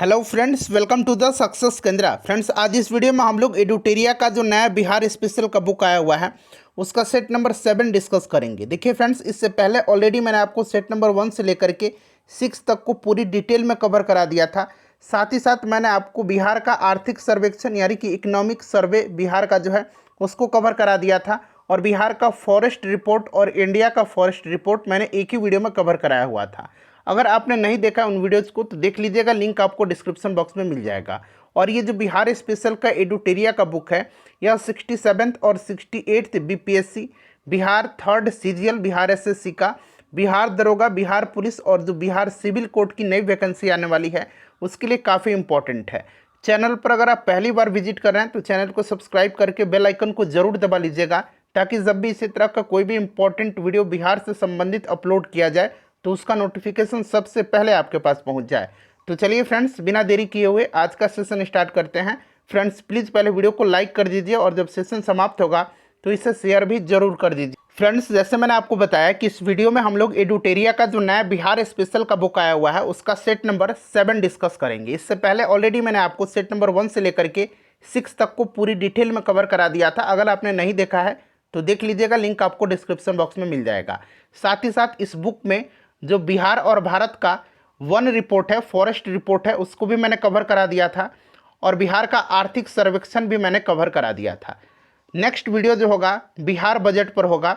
Hello friends, welcome to the success Kendra. Friends, आज इस video में हम लोग एडुटेरिया का जो नया बिहार स्पेशल का बुक आया हुआ है उसका सेट नंबर 7 डिस्कस करेंगे। देखिए फ्रेंड्स, इससे पहले ऑलरेडी मैंने आपको सेट नंबर 1 से लेकर के 6 तक को पूरी डिटेल में कवर करा दिया था। साथ ही साथ मैंने आपको बिहार का आर्थिक सर्वेक्षण यानी कि इकोनॉमिक सर्वे बिहार का जो है उसको कवर करा दिया था, और बिहार का फॉरेस्ट रिपोर्ट और इंडिया का फॉरेस्ट रिपोर्ट मैंने एक ही वीडियो में कवर कराया हुआ था। अगर आपने नहीं देखा उन वीडियोज़ को तो देख लीजिएगा, लिंक आपको डिस्क्रिप्शन बॉक्स में मिल जाएगा। और ये जो बिहार स्पेशल का एडुटेरिया का बुक है, यह 67th और 68th BPSC, Bihar 3rd CGL, Bihar SSC का, बिहार दरोगा, बिहार पुलिस और जो बिहार सिविल कोर्ट की नई वैकेंसी आने वाली है उसके लिए काफ़ी इंपॉर्टेंट है। चैनल पर अगर आप पहली बार विजिट कर रहे हैं तो चैनल को सब्सक्राइब करके बेल आइकन को जरूर दबा लीजिएगा, ताकि जब भी इसी तरह का कोई भी इंपॉर्टेंट वीडियो बिहार से संबंधित अपलोड किया जाए तो उसका नोटिफिकेशन सबसे पहले आपके पास पहुंच जाए। तो चलिए फ्रेंड्स, बिना देरी किए हुए आज का सेशन स्टार्ट करते हैं। फ्रेंड्स, प्लीज़ पहले वीडियो को लाइक कर दीजिए और जब सेशन समाप्त होगा तो इसे शेयर भी जरूर कर दीजिए। फ्रेंड्स, जैसे मैंने आपको बताया कि इस वीडियो में हम लोग एडुटेरिया का जो नया बिहार स्पेशल का बुक आया हुआ है उसका सेट नंबर 7 डिस्कस करेंगे। इससे पहले ऑलरेडी मैंने आपको सेट नंबर 1 से लेकर के 6 तक को पूरी डिटेल में कवर करा दिया था। अगर आपने नहीं देखा है तो देख लीजिएगा, लिंक आपको डिस्क्रिप्शन बॉक्स में मिल जाएगा। साथ ही साथ इस बुक में जो बिहार और भारत का वन रिपोर्ट है, फॉरेस्ट रिपोर्ट है, उसको भी मैंने कवर करा दिया था, और बिहार का आर्थिक सर्वेक्षण भी मैंने कवर करा दिया था। नेक्स्ट वीडियो जो होगा बिहार बजट पर होगा,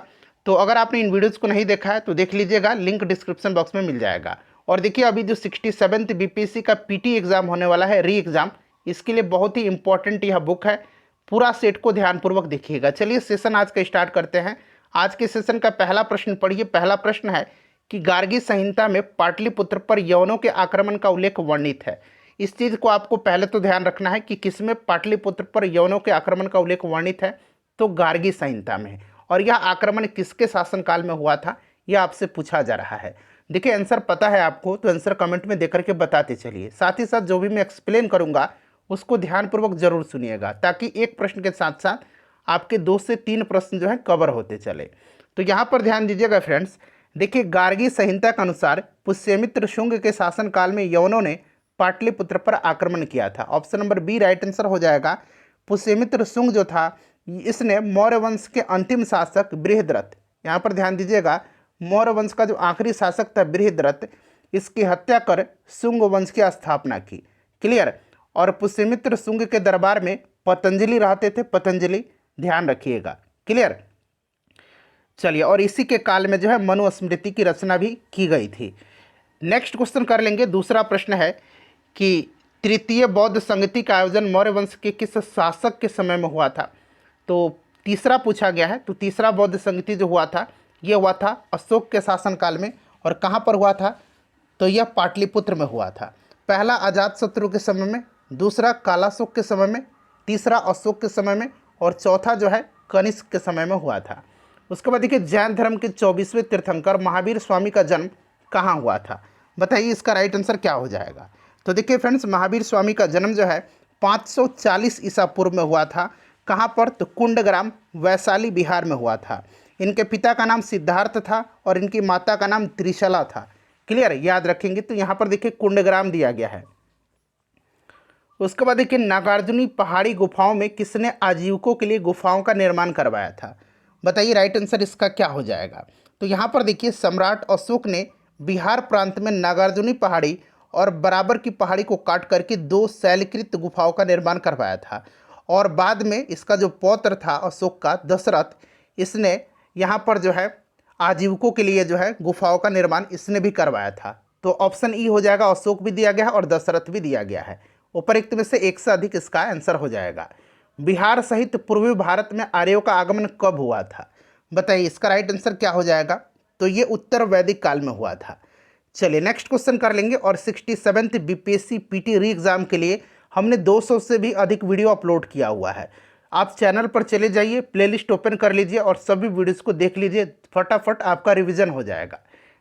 तो अगर आपने इन वीडियोज़ को नहीं देखा है तो देख लीजिएगा, लिंक डिस्क्रिप्शन बॉक्स में मिल जाएगा। और देखिए, अभी जो 67th बीपीएससी का पीटी एग्ज़ाम होने वाला है, री एग्ज़ाम, इसके लिए बहुत ही इंपॉर्टेंट यह बुक है। पूरा सेट को ध्यानपूर्वक देखिएगा। चलिए सेशन आज का स्टार्ट करते हैं। आज के सेशन का पहला प्रश्न पढ़िए। पहला प्रश्न है कि गार्गी संहिता में पाटलिपुत्र पर यवनों के आक्रमण का उल्लेख वर्णित है। इस चीज़ को आपको पहले तो ध्यान रखना है कि किसमें पाटलिपुत्र पर यवनों के आक्रमण का उल्लेख वर्णित है, तो गार्गी संहिता में। और यह आक्रमण किसके शासनकाल में हुआ था, यह आपसे पूछा जा रहा है। देखिए, आंसर पता है आपको तो आंसर कमेंट में देकर के बताते चलिए। साथ ही साथ जो भी मैं एक्सप्लेन करूँगा उसको ध्यानपूर्वक जरूर सुनिएगा, ताकि एक प्रश्न के साथ साथ आपके 2 से 3 प्रश्न जो हैं कवर होते चले। तो यहाँ पर ध्यान दीजिएगा फ्रेंड्स। देखिए, गार्गी संहिता के अनुसार पुष्यमित्र शुंग के शासनकाल में यवनों ने पाटलिपुत्र पर आक्रमण किया था। Option number b right answer हो जाएगा। पुष्यमित्र शुंग जो था, इसने मौर्य वंश के अंतिम शासक बृहद्रथ, यहाँ पर ध्यान दीजिएगा, मौर्य वंश का जो आखिरी शासक था बृहद्रथ, इसकी हत्या कर शुंग वंश की स्थापना की। क्लियर। और पुष्यमित्र शुंग के दरबार में पतंजलि रहते थे, पतंजलि, ध्यान रखिएगा। क्लियर। चलिए, और इसी के काल में जो है मनुस्मृति की रचना भी की गई थी। नेक्स्ट क्वेश्चन कर लेंगे। दूसरा प्रश्न है कि तृतीय बौद्ध संगति का आयोजन मौर्य वंश के किस शासक के समय में हुआ था। तो तीसरा पूछा गया है। तो तीसरा बौद्ध संगति जो हुआ था, ये हुआ था अशोक के शासनकाल में। और कहाँ पर हुआ था, तो यह पाटलिपुत्र में हुआ था। पहला अजातशत्रु के समय में, दूसरा कालाशोक के समय में, तीसरा अशोक के समय में, और चौथा जो है कनिष्क के समय में हुआ था। उसके बाद देखिए, जैन धर्म के 24वें तीर्थंकर महावीर स्वामी का जन्म कहाँ हुआ था। बताइए इसका राइट आंसर क्या हो जाएगा। तो देखिए फ्रेंड्स, महावीर स्वामी का जन्म जो है 540 ईसा पूर्व में हुआ था। कहाँ पर, तो कुंडग्राम, वैशाली, बिहार में हुआ था। इनके पिता का नाम सिद्धार्थ था और इनकी माता का नाम त्रिशला था। क्लियर, याद रखेंगे। तो यहाँ पर देखिए कुंडग्राम दिया गया है। उसके बाद देखिए, नागार्जुनी पहाड़ी गुफाओं में किसने आजीविकों के लिए गुफाओं का निर्माण करवाया था। बताइए राइट आंसर इसका क्या हो जाएगा। तो यहाँ पर देखिए, सम्राट अशोक ने बिहार प्रांत में नागार्जुनी पहाड़ी और बराबर की पहाड़ी को काट करके 2 शैलकृत गुफाओं का निर्माण करवाया था। और बाद में इसका जो पौत्र था अशोक का, दशरथ, इसने यहाँ पर जो है आजीविकों के लिए जो है गुफाओं का निर्माण इसने भी करवाया था। तो ऑप्शन ई हो जाएगा। अशोक भी दिया गया है और दशरथ भी दिया गया है। उपरोक्त में से एक से अधिक इसका आंसर हो जाएगा। बिहार सहित पूर्वी भारत में आर्यों का आगमन कब हुआ था। बताइए इसका राइट आंसर क्या हो जाएगा। तो ये उत्तर वैदिक काल में हुआ था। चलिए नेक्स्ट क्वेश्चन कर लेंगे। और 67th बीपीएससी पीटी री एग्जाम के लिए हमने 200 से भी अधिक वीडियो अपलोड किया हुआ है। आप चैनल पर चले जाइए, प्लेलिस्ट ओपन कर लीजिए और सभी वीडियोज़ को देख लीजिए, फटाफट आपका रिविजन हो जाएगा।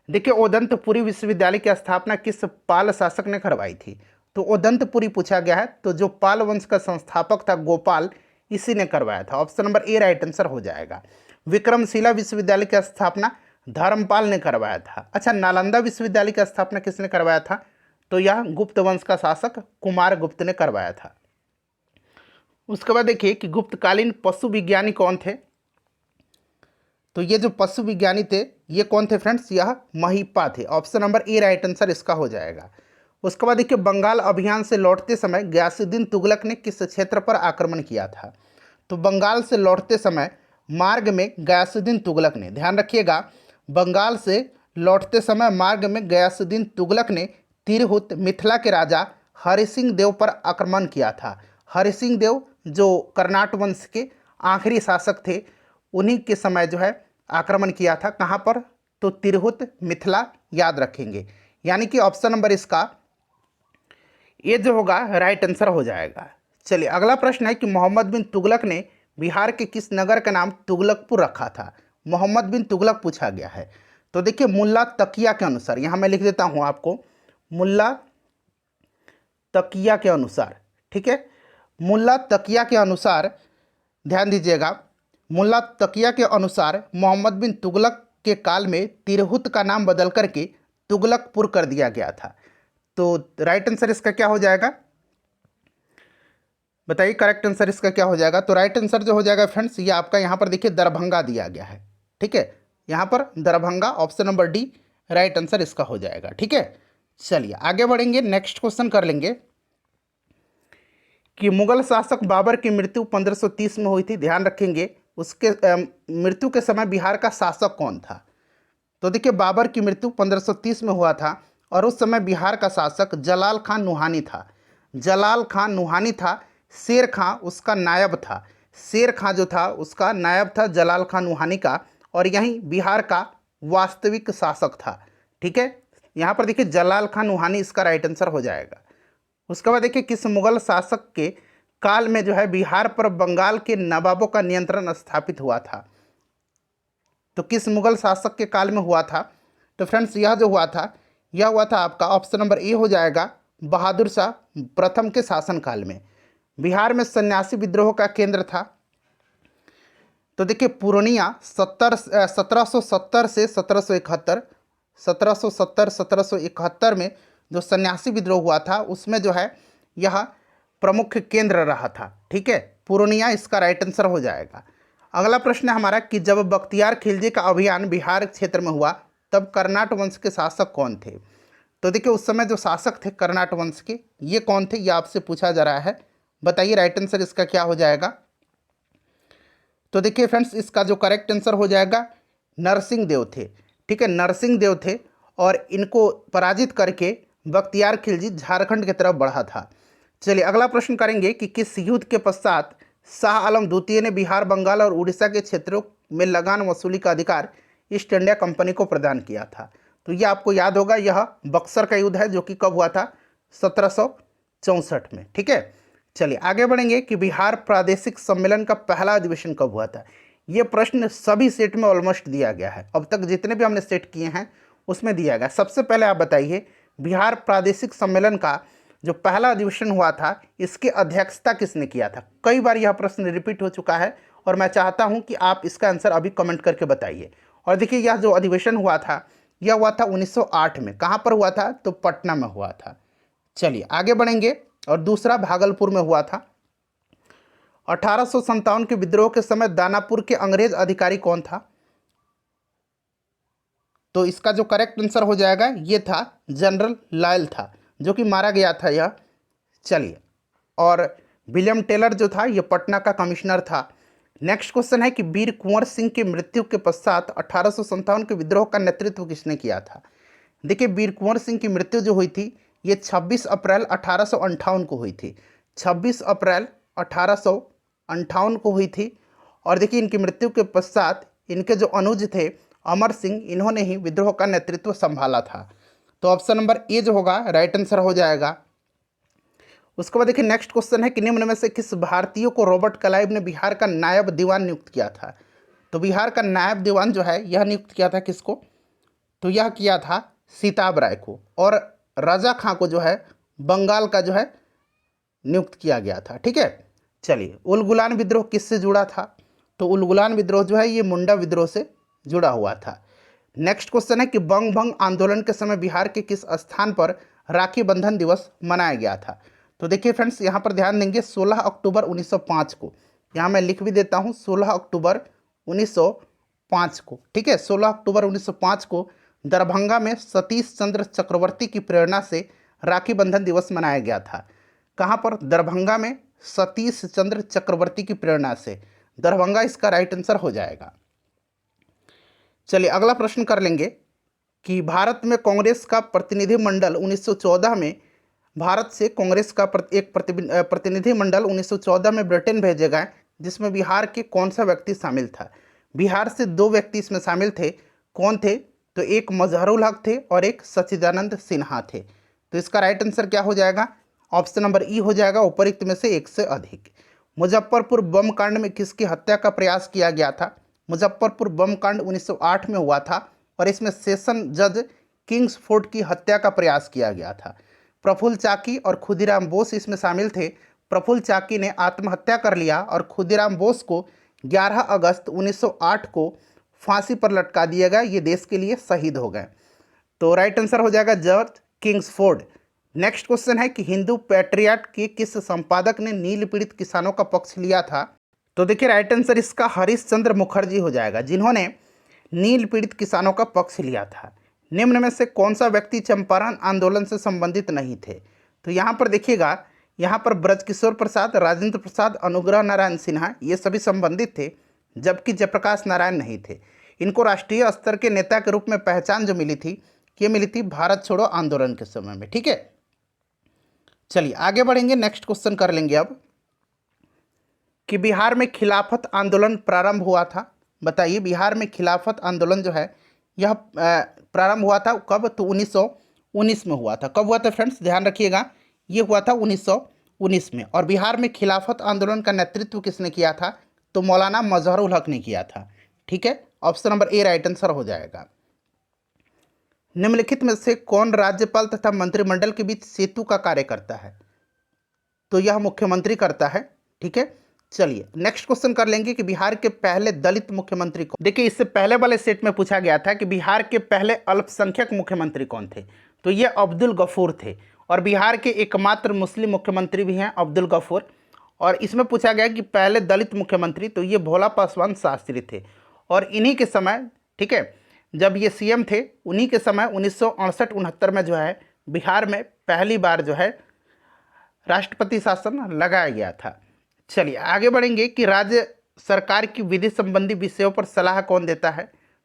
देखिए, ओदंतपुरी विश्वविद्यालय की स्थापना किस पाल शासक ने करवाई थी। तो ओदंतपुरी पूछा गया है। तो जो पाल वंश का संस्थापक था गोपाल, इसी ने करवाया था। Option number A right answer हो जाएगा। विक्रमशिला विश्वविद्यालय की स्थापना धर्मपाल ने करवाया था। अच्छा, नालंदा विश्वविद्यालय की स्थापना किसने करवाया था। तो यह गुप्त वंश का शासक कुमार गुप्त ने करवाया था। उसके बाद देखिए कि गुप्तकालीन पशु विज्ञानी कौन थे। तो ये जो पशु विज्ञानी थे ये कौन थे फ्रेंड्स, यह महिप्पा थे। Option number A right answer इसका हो जाएगा। उसके बाद देखिए बंगाल अभियान से लौटते समय गयासुद्दीन तुगलक ने किस क्षेत्र पर आक्रमण किया था। तो बंगाल से लौटते समय मार्ग में गयासुद्दीन तुगलक ने, ध्यान रखिएगा, बंगाल से लौटते समय मार्ग में गयासुद्दीन तुगलक ने तिरहुत मिथिला के राजा हरि सिंह देव पर आक्रमण किया था। हरि सिंह देव जो कर्नाट वंश के आखिरी शासक थे, उन्हीं के समय जो है आक्रमण किया था। कहाँ पर, तो तिरहुत मिथिला, याद रखेंगे। यानी कि ऑप्शन नंबर इसका ये जो होगा राइट आंसर हो जाएगा। चलिए अगला प्रश्न है कि मोहम्मद बिन तुगलक ने बिहार के किस नगर का नाम तुगलकपुर रखा था। मोहम्मद बिन तुगलक पूछा गया है। तो देखिए मुल्ला तकिया के अनुसार, यहाँ मैं लिख देता हूँ आपको, मुल्ला तकिया के अनुसार, ठीक है, मुल्ला तकिया के अनुसार ध्यान दीजिएगा, मुल्ला तकिया के अनुसार मोहम्मद बिन तुगलक के काल में तिरहुत का नाम बदल करके तुगलकपुर कर दिया गया था। तो राइट आंसर इसका क्या हो जाएगा, बताइए करेक्ट आंसर इसका क्या हो जाएगा। तो राइट आंसर जो हो जाएगा फ्रेंड्स, ये आपका यहाँ पर देखिए दरभंगा दिया गया है, ठीक है, यहाँ पर Darbhanga, option number D right answer इसका हो जाएगा, ठीक है। चलिए आगे बढ़ेंगे, नेक्स्ट क्वेश्चन कर लेंगे कि मुगल शासक बाबर की मृत्यु 1530 में हुई थी। ध्यान रखेंगे उसके मृत्यु के समय बिहार का शासक कौन था। तो देखिए बाबर की मृत्यु 1530 में हुआ था और उस समय बिहार का शासक जलाल खान नुहानी था। जलाल खान नुहानी था, शेर खां उसका नायब था। शेर खां जो था उसका नायब था जलाल खान नुहानी का, और यही बिहार का वास्तविक शासक था, ठीक है। यहाँ पर देखिए जलाल खान नुहानी इसका राइट आंसर हो जाएगा। उसके बाद देखिए किस मुगल शासक के काल में जो है बिहार पर बंगाल के नवाबों का नियंत्रण स्थापित हुआ था। तो किस मुगल शासक के काल में हुआ था। तो फ्रेंड्स यह जो हुआ था, यह हुआ था आपका ऑप्शन नंबर ए हो जाएगा, बहादुर शाह प्रथम के शासनकाल में। बिहार में सन्यासी विद्रोह का केंद्र था। तो देखिए पूर्णिया 1770 से 1771, 1770-1771 में जो सन्यासी विद्रोह हुआ था उसमें जो है यह प्रमुख केंद्र रहा था, ठीक है। पूर्णिया इसका राइट आंसर हो जाएगा। अगला प्रश्न है हमारा कि जब बख्तियार खिलजी का अभियान बिहार क्षेत्र में हुआ तब कर्नाट वंश के शासक कौन थे। तो देखिए उस समय जो शासक थे कर्नाट वंश के, ये कौन थे, ये आपसे पूछा जा रहा है। बताइए राइट आंसर इसका क्या हो जाएगा। तो देखिए फ्रेंड्स इसका जो करेक्ट आंसर हो जाएगा नरसिंह देव थे, ठीक है, नरसिंह देव थे, और इनको पराजित करके बख्तियार खिलजी झारखंड की तरफ बढ़ा था। चलिए अगला प्रश्न करेंगे कि किस युद्ध के पश्चात शाह आलम द्वितीय ने बिहार, बंगाल और उड़ीसा के क्षेत्रों में लगान वसूली का अधिकार ईस्ट इंडिया कंपनी को प्रदान किया था। तो ये आपको याद होगा, यह बक्सर का युद्ध है जो कि कब हुआ था, 1764 में, ठीक है। चलिए आगे बढ़ेंगे कि बिहार प्रादेशिक सम्मेलन का पहला अधिवेशन कब हुआ था। ये प्रश्न सभी सेट में ऑलमोस्ट दिया गया है, अब तक जितने भी हमने सेट किए हैं उसमें दिया गया। सबसे पहले आप बताइए बिहार प्रादेशिक सम्मेलन का जो पहला अधिवेशन हुआ था इसकी अध्यक्षता किसने किया था। कई बार यह प्रश्न रिपीट हो चुका है और मैं चाहता हूं कि आप इसका आंसर अभी कमेंट करके बताइए। और देखिए यह जो अधिवेशन हुआ था यह हुआ था 1908 में। कहाँ पर हुआ था, तो पटना में हुआ था। चलिए आगे बढ़ेंगे, और दूसरा भागलपुर में हुआ था। 1857 के विद्रोह के समय दानापुर के अंग्रेज अधिकारी कौन था। तो इसका जो करेक्ट आंसर हो जाएगा ये था जनरल लायल था, जो कि मारा गया था यह। चलिए, और विलियम टेलर जो था ये पटना का कमिश्नर था। नेक्स्ट क्वेश्चन है कि वीर कुंवर सिंह की मृत्यु के पश्चात 1857 के विद्रोह का नेतृत्व किसने किया था। देखिए वीर कुंवर सिंह की मृत्यु जो हुई थी ये 26 अप्रैल 1858 को हुई थी। 26 अप्रैल 1858 को हुई थी। और देखिए इनकी मृत्यु के पश्चात इनके जो अनुज थे अमर सिंह, इन्होंने ही विद्रोह का नेतृत्व संभाला था। तो ऑप्शन नंबर ए जो होगा राइट आंसर हो जाएगा। उसके बाद देखिए नेक्स्ट क्वेश्चन है कि निम्न में से किस भारतीय को रॉबर्ट क्लाइव ने बिहार का नायब दीवान नियुक्त किया था। तो बिहार का नायब दीवान जो है यह नियुक्त किया था किसको, तो यह किया था सीताब राय को, और रजा खां को जो है बंगाल का जो है नियुक्त किया गया था, ठीक है। चलिए उलगुलान विद्रोह किससे जुड़ा था। तो उलगुलान विद्रोह जो है ये मुंडा विद्रोह से जुड़ा हुआ था। नेक्स्ट क्वेश्चन है कि बंग भंग आंदोलन के समय बिहार के किस स्थान पर राखी बंधन दिवस मनाया गया था। तो देखिए फ्रेंड्स, यहाँ पर ध्यान देंगे 16 अक्टूबर 1905 को, यहाँ मैं लिख भी देता हूँ 16 अक्टूबर 1905 को, ठीक है। 16 अक्टूबर 1905 को दरभंगा में सतीश चंद्र चक्रवर्ती की प्रेरणा से राखी बंधन दिवस मनाया गया था। कहाँ पर? दरभंगा में सतीश चंद्र चक्रवर्ती की प्रेरणा से। दरभंगा इसका राइट आंसर हो जाएगा। चलिए अगला प्रश्न कर लेंगे कि भारत में कांग्रेस का प्रतिनिधिमंडल 1914 में, भारत से कांग्रेस का एक प्रतिनिधिमंडल 1914 में ब्रिटेन भेजे गए, जिसमें बिहार के कौन सा व्यक्ति शामिल था? बिहार से 2 व्यक्ति इसमें शामिल थे। कौन थे? तो एक मजहरुल हक थे और एक सच्चिदानंद सिन्हा थे। तो इसका राइट आंसर क्या हो जाएगा? ऑप्शन नंबर ई हो जाएगा, उपरोक्त में से एक से अधिक। मुजफ्फरपुर बम कांड में किसकी हत्या का प्रयास किया गया था? मुजफ्फरपुर बम कांड 1908 में हुआ था और इसमें सेशन जज किंग्सफोर्ड की हत्या का प्रयास किया गया था। प्रफुल्ल चाकी और खुदीराम बोस इसमें शामिल थे। प्रफुल्ल चाकी ने आत्महत्या कर लिया और खुदीराम बोस को 11 अगस्त 1908 को फांसी पर लटका दिया गया। ये देश के लिए शहीद हो गए। तो राइट आंसर हो जाएगा जज किंग्सफोर्ड। नेक्स्ट क्वेश्चन है कि हिंदू पैट्रियट के किस संपादक ने नील पीड़ित किसानों का पक्ष लिया था? तो देखिए राइट आंसर इसका हरीश चंद्र मुखर्जी हो जाएगा, जिन्होंने नील पीड़ित किसानों का पक्ष लिया था। निम्न में से कौन सा व्यक्ति चंपारण आंदोलन से संबंधित नहीं थे? तो यहाँ पर देखिएगा, यहाँ पर ब्रजकिशोर प्रसाद, राजेंद्र प्रसाद, अनुग्रह नारायण सिन्हा ये सभी संबंधित थे, जबकि जयप्रकाश नारायण नहीं थे। इनको राष्ट्रीय स्तर के नेता के रूप में पहचान जो मिली थी, ये मिली थी भारत छोड़ो आंदोलन के समय में, ठीक है। चलिए आगे बढ़ेंगे, नेक्स्ट क्वेश्चन कर लेंगे अब कि बिहार में खिलाफत आंदोलन प्रारंभ हुआ था। बताइए, बिहार में खिलाफत आंदोलन जो है यह प्रारंभ हुआ था कब? तो 1919 में हुआ था। कब हुआ था फ्रेंड्स? ध्यान रखिएगा, ये हुआ था 1919 में। और बिहार में खिलाफत आंदोलन का नेतृत्व किसने किया था? तो मौलाना मजहरुल हक ने किया था, ठीक है। Option number A right answer हो जाएगा। निम्नलिखित में से कौन राज्यपाल तथा मंत्रिमंडल के बीच सेतु का कार्य करता है? तो यह मुख्यमंत्री करता है, ठीक है। चलिए नेक्स्ट क्वेश्चन कर लेंगे कि बिहार के पहले दलित मुख्यमंत्री कौन? देखिए इससे पहले वाले सेट में पूछा गया था कि बिहार के पहले अल्पसंख्यक मुख्यमंत्री कौन थे? तो ये अब्दुल गफूर थे, और बिहार के एकमात्र मुस्लिम मुख्यमंत्री भी हैं अब्दुल गफूर। और इसमें पूछा गया कि पहले दलित मुख्यमंत्री, तो ये भोला पासवान शास्त्री थे। और इन्हीं के समय, ठीक है, जब ये सीएम थे, उन्हीं के समय 1968-69 में जो है बिहार में पहली बार जो है राष्ट्रपति शासन लगाया गया था। चलिए आगे बढ़ेंगे कि राज्य सरकार की विधि संबंधी विषयों पर सलाह कौन देता है?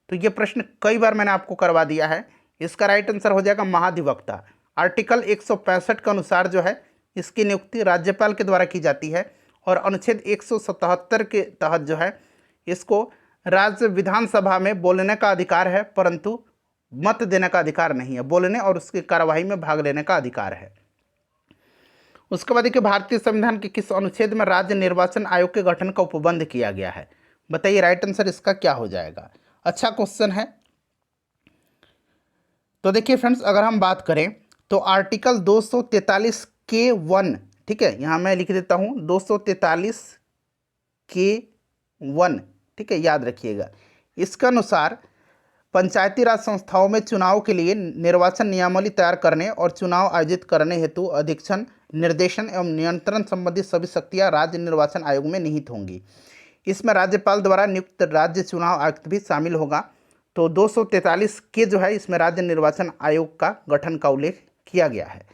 तो ये प्रश्न कई बार मैंने आपको करवा दिया है। इसका राइट आंसर हो जाएगा महाधिवक्ता। आर्टिकल 165 के अनुसार जो है इसकी नियुक्ति राज्यपाल के द्वारा की जाती है, और अनुच्छेद 177 के तहत जो है इसको राज्य विधानसभा में बोलने का अधिकार है, परंतु मत देने का अधिकार नहीं है। बोलने और उसकी कार्यवाही में भाग लेने का अधिकार है। उसके बाद देखिए, भारतीय संविधान के किस अनुच्छेद में राज्य निर्वाचन आयोग के गठन का उपबंध किया गया है? बताइए राइट आंसर इसका क्या हो जाएगा? अच्छा क्वेश्चन है। तो देखिए फ्रेंड्स, अगर हम बात करें तो आर्टिकल 243 के 1, ठीक है, यहाँ मैं लिख देता हूँ 243 के 1, ठीक है, याद रखिएगा। इसके अनुसार पंचायती राज संस्थाओं में चुनाव के लिए निर्वाचन नियमावली तैयार करने और चुनाव आयोजित करने हेतु अधीक्षण, निर्देशन एवं नियंत्रण संबंधी सभी शक्तियां राज्य निर्वाचन आयोग में निहित होंगी। इसमें राज्यपाल द्वारा नियुक्त राज्य चुनाव आयुक्त भी शामिल होगा। तो 243 के जो है इसमें राज्य निर्वाचन आयोग का गठन का उल्लेख किया गया है।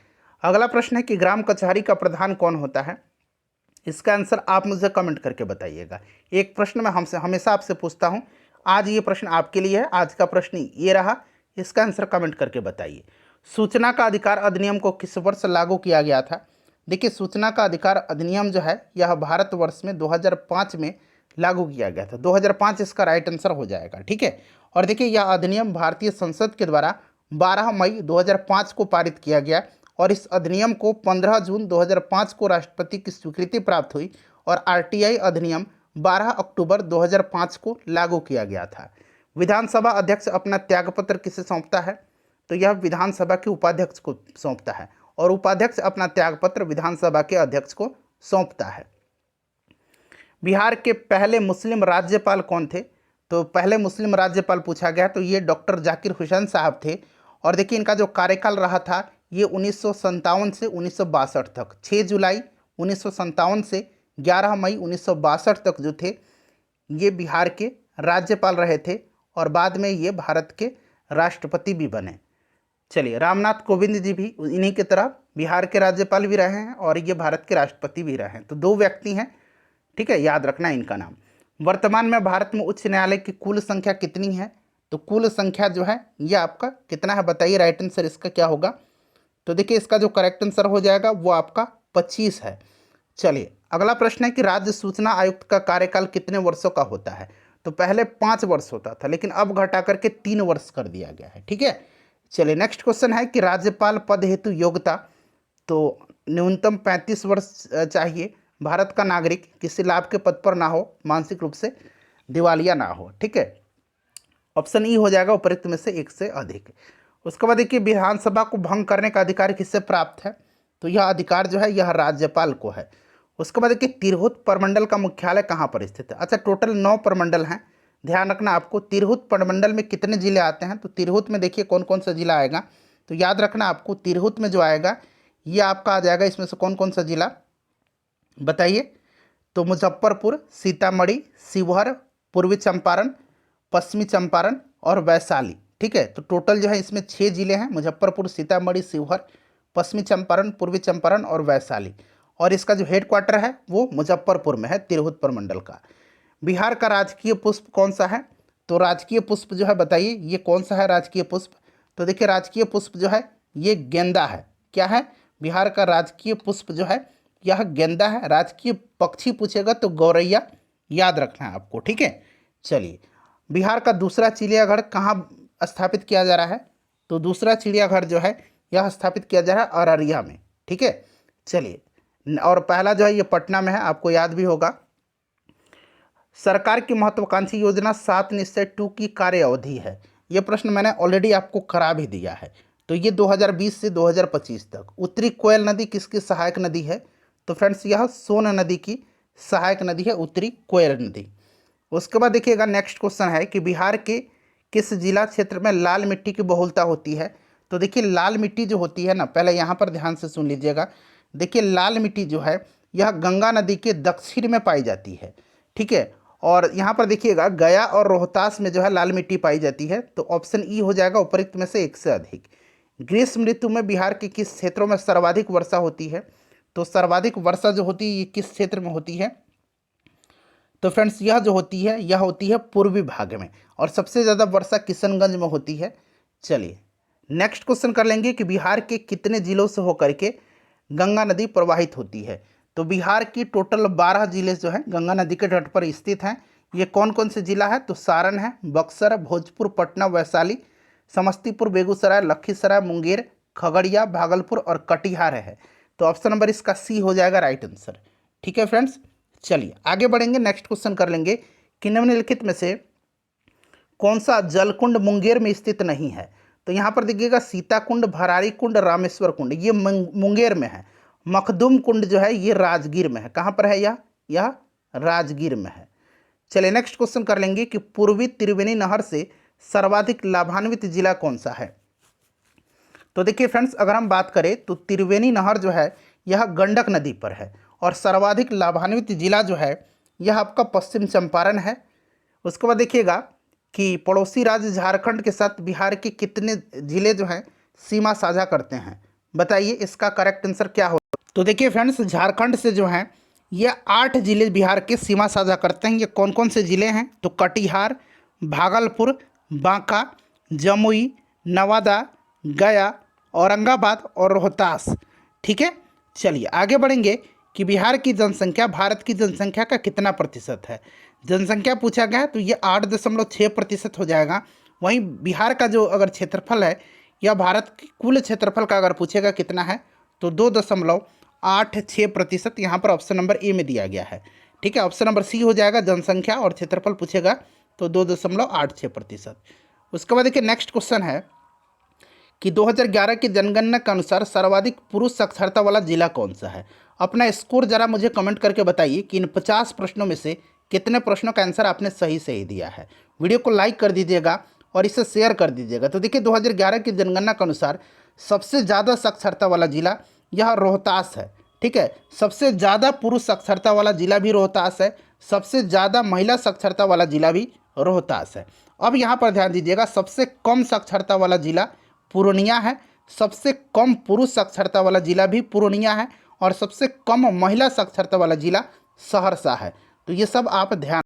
अगला प्रश्न है कि ग्राम कचहरी का प्रधान कौन होता है? इसका आंसर आप मुझे कमेंट करके बताइएगा। एक प्रश्न मैं हमेशा आपसे पूछता हूँ, आज ये प्रश्न आपके लिए है। आज का प्रश्न ये रहा, इसका आंसर कमेंट करके बताइए। सूचना का अधिकार अधिनियम को किस वर्ष लागू किया गया था? देखिए, सूचना का अधिकार अधिनियम जो है यह भारतवर्ष में 2005 में लागू किया गया था। 2005 इसका राइट आंसर हो जाएगा, ठीक है। और देखिए, यह अधिनियम भारतीय संसद के द्वारा 12 मई 2005 को पारित किया गया, और इस अधिनियम को 15 जून 2005 को राष्ट्रपति की स्वीकृति प्राप्त हुई, और आरटीआई अधिनियम 12 अक्टूबर 2005 को लागू किया गया था। विधानसभा अध्यक्ष अपना त्यागपत्र किसे सौंपता है? तो यह विधानसभा के उपाध्यक्ष को सौंपता है, और उपाध्यक्ष अपना त्यागपत्र विधानसभा के अध्यक्ष को सौंपता है। बिहार के पहले मुस्लिम राज्यपाल कौन थे? तो पहले मुस्लिम राज्यपाल पूछा गया तो ये डॉक्टर जाकिर हुसैन साहब थे। और देखिए, इनका जो कार्यकाल रहा था ये 1957 से 1962 तक, 6 जुलाई 1957 से 11 मई 1962 तक जो थे ये बिहार के राज्यपाल रहे थे और बाद में ये भारत के राष्ट्रपति भी बने। चलिए, रामनाथ कोविंद जी भी इन्हीं की तरह बिहार के राज्यपाल भी रहे हैं और ये भारत के राष्ट्रपति भी रहे हैं। तो 2 व्यक्ति हैं, ठीक है, याद रखना इनका नाम। वर्तमान में भारत में उच्च न्यायालय की कुल संख्या कितनी है? तो कुल संख्या जो है ये आपका कितना है बताइए, राइट आंसर इसका क्या होगा? तो देखिए, इसका जो करेक्ट आंसर हो जाएगा वो आपका 25 है। चलिए, अगला प्रश्न है कि राज्य सूचना आयुक्त का कार्यकाल कितने वर्षों का होता है? तो पहले 5 वर्ष होता था, लेकिन अब घटा करके 3 वर्ष कर दिया गया है, ठीक है। चलिए, नेक्स्ट क्वेश्चन है कि राज्यपाल पद हेतु योग्यता, तो न्यूनतम 35 वर्ष चाहिए, भारत का नागरिक, किसी लाभ के पद पर ना हो, मानसिक रूप से दिवालिया ना हो, ठीक है। ऑप्शन ई हो जाएगा उपरोक्त में से एक से अधिक। उसके बाद देखिए, विधानसभा को भंग करने का अधिकार किससे प्राप्त है? तो यह अधिकार जो है यह राज्यपाल को है। उसके बाद देखिए, तिरहुत प्रमंडल का मुख्यालय कहाँ पर स्थित है? अच्छा, टोटल 9 प्रमंडल हैं, ध्यान रखना आपको। तिरहुत प्रमंडल में कितने जिले आते हैं? तो तिरहुत में देखिए कौन कौन सा जिला आएगा, तो याद रखना आपको, तिरहुत में जो आएगा ये आपका आ जाएगा, इसमें से कौन कौन सा जिला बताइए? तो मुजफ्फरपुर, सीतामढ़ी, शिवहर, पूर्वी चंपारण, पश्चिमी चंपारण और वैशाली, ठीक है। तो टोटल जो है इसमें 6 जिले हैं, मुजफ्फरपुर, सीतामढ़ी, शिवहर, पश्चिमी चंपारण, पूर्वी चंपारण और वैशाली। और इसका जो हेडक्वार्टर है वो मुजफ्फरपुर में है, तिरहुत प्रमंडल का। बिहार का राजकीय पुष्प कौन सा है? तो राजकीय पुष्प जो है बताइए, ये कौन सा है राजकीय पुष्प? तो देखिए, राजकीय पुष्प जो है ये गेंदा है। क्या है? बिहार का राजकीय पुष्प जो है यह गेंदा है। राजकीय पक्षी पूछेगा तो गौरैया, याद रखना है आपको, ठीक है। चलिए, बिहार का दूसरा चिड़ियाघर कहाँ स्थापित किया जा रहा है? तो दूसरा चिड़ियाघर जो है यह स्थापित किया जा रहा है अररिया में, ठीक है। चलिए, और पहला जो है ये पटना में है, आपको याद भी होगा। सरकार की महत्वाकांक्षी योजना 7 निश्चय 2 की कार्य अवधि है। ये प्रश्न मैंने ऑलरेडी आपको करा भी दिया है। तो ये 2020 से 2025 तक। उत्तरी कोयल नदी किसकी सहायक नदी है? तो फ्रेंड्स, यह सोन नदी की सहायक नदी है, उत्तरी कोयल नदी। उसके बाद देखिएगा, नेक्स्ट क्वेश्चन है कि बिहार के किस जिला क्षेत्र में लाल मिट्टी की बहुलता होती है? तो देखिए, लाल मिट्टी जो होती है ना, पहले यहाँ पर ध्यान से सुन लीजिएगा। देखिए, लाल मिट्टी जो है यह गंगा नदी के दक्षिण में पाई जाती है, ठीक है। और यहाँ पर देखिएगा, गया और रोहतास में जो है लाल मिट्टी पाई जाती है। तो ऑप्शन ई हो जाएगा उपरोक्त में से एक से अधिक। ग्रीष्म ऋतु में बिहार के किस क्षेत्रों में सर्वाधिक वर्षा होती है? तो सर्वाधिक वर्षा जो होती है ये किस क्षेत्र में होती है? तो फ्रेंड्स, यह जो होती है यह होती है पूर्वी भाग में, और सबसे ज़्यादा वर्षा किशनगंज में होती है। चलिए, नेक्स्ट क्वेश्चन कर लेंगे कि बिहार के कितने जिलों से होकर के गंगा नदी प्रवाहित होती है? तो बिहार की टोटल 12 जिले जो हैं गंगा नदी के तट पर स्थित हैं। ये कौन कौन से जिला है? तो सारण है, बक्सर, भोजपुर, पटना, वैशाली, समस्तीपुर, बेगूसराय, लखीसराय, मुंगेर, खगड़िया, भागलपुर और कटिहार है। तो ऑप्शन नंबर इसका सी हो जाएगा राइट आंसर, ठीक है फ्रेंड्स। चलिए, आगे बढ़ेंगे, नेक्स्ट क्वेश्चन कर लेंगे कि निम्नलिखित में से कौन सा जलकुंड मुंगेर में स्थित नहीं है? तो यहाँ पर देखिएगा, सीता कुंड, भरारी कुंड, रामेश्वर कुंड, ये मुंगेर में है। मखदूम कुंड जो है ये राजगीर में है। कहाँ पर है यह राजगीर में है। चलिए, नेक्स्ट क्वेश्चन कर लेंगे कि पूर्वी त्रिवेणी नहर से सर्वाधिक लाभान्वित जिला कौन सा है? तो देखिए फ्रेंड्स, अगर हम बात करें तो त्रिवेणी नहर जो है यह गंडक नदी पर है, और सर्वाधिक लाभान्वित जिला जो है यह आपका पश्चिम चंपारण है। उसके बाद देखिएगा कि पड़ोसी राज्य झारखंड के साथ बिहार के कितने जिले जो हैं सीमा साझा करते हैं? बताइए इसका करेक्ट आंसर क्या हो? तो देखिए फ्रेंड्स, झारखंड से जो हैं ये 8 जिले बिहार के सीमा साझा करते हैं। ये कौन कौन से जिले हैं? तो कटिहार, भागलपुर, बांका, जमुई, नवादा, गया, औरंगाबाद और रोहतास, ठीक है। चलिए, आगे बढ़ेंगे कि बिहार की जनसंख्या भारत की जनसंख्या का कितना प्रतिशत है? जनसंख्या पूछा गया है तो ये 8.6% हो जाएगा। वहीं बिहार का जो अगर क्षेत्रफल है या भारत की कुल क्षेत्रफल का अगर पूछेगा कितना है तो 2.86% यहाँ पर ऑप्शन नंबर ए में दिया गया है, ठीक है। ऑप्शन नंबर सी हो जाएगा, जनसंख्या और क्षेत्रफल पूछेगा तो 2.86%। उसके बाद देखिए, नेक्स्ट क्वेश्चन है कि 2011 की जनगणना के अनुसार सर्वाधिक पुरुष साक्षरता वाला जिला कौन सा है? अपना स्कोर जरा मुझे कमेंट करके बताइए कि इन 50 प्रश्नों में से कितने प्रश्नों का आंसर आपने सही दिया है। वीडियो को लाइक कर दीजिएगा और इसे शेयर कर दीजिएगा। तो देखिए, 2011 की जनगणना के अनुसार सबसे ज़्यादा साक्षरता वाला जिला यह रोहतास है। ठीक है, सबसे ज़्यादा पुरुष साक्षरता वाला जिला भी रोहतास है, सबसे ज़्यादा महिला साक्षरता वाला जिला भी रोहतास है। अब यहाँ पर ध्यान दीजिएगा, सबसे कम साक्षरता वाला जिला पूर्णिया है, सबसे कम पुरुष साक्षरता वाला जिला भी पूर्णिया है और सबसे कम महिला साक्षरता वाला जिला सहरसा है। तो ये सब आप ध्यान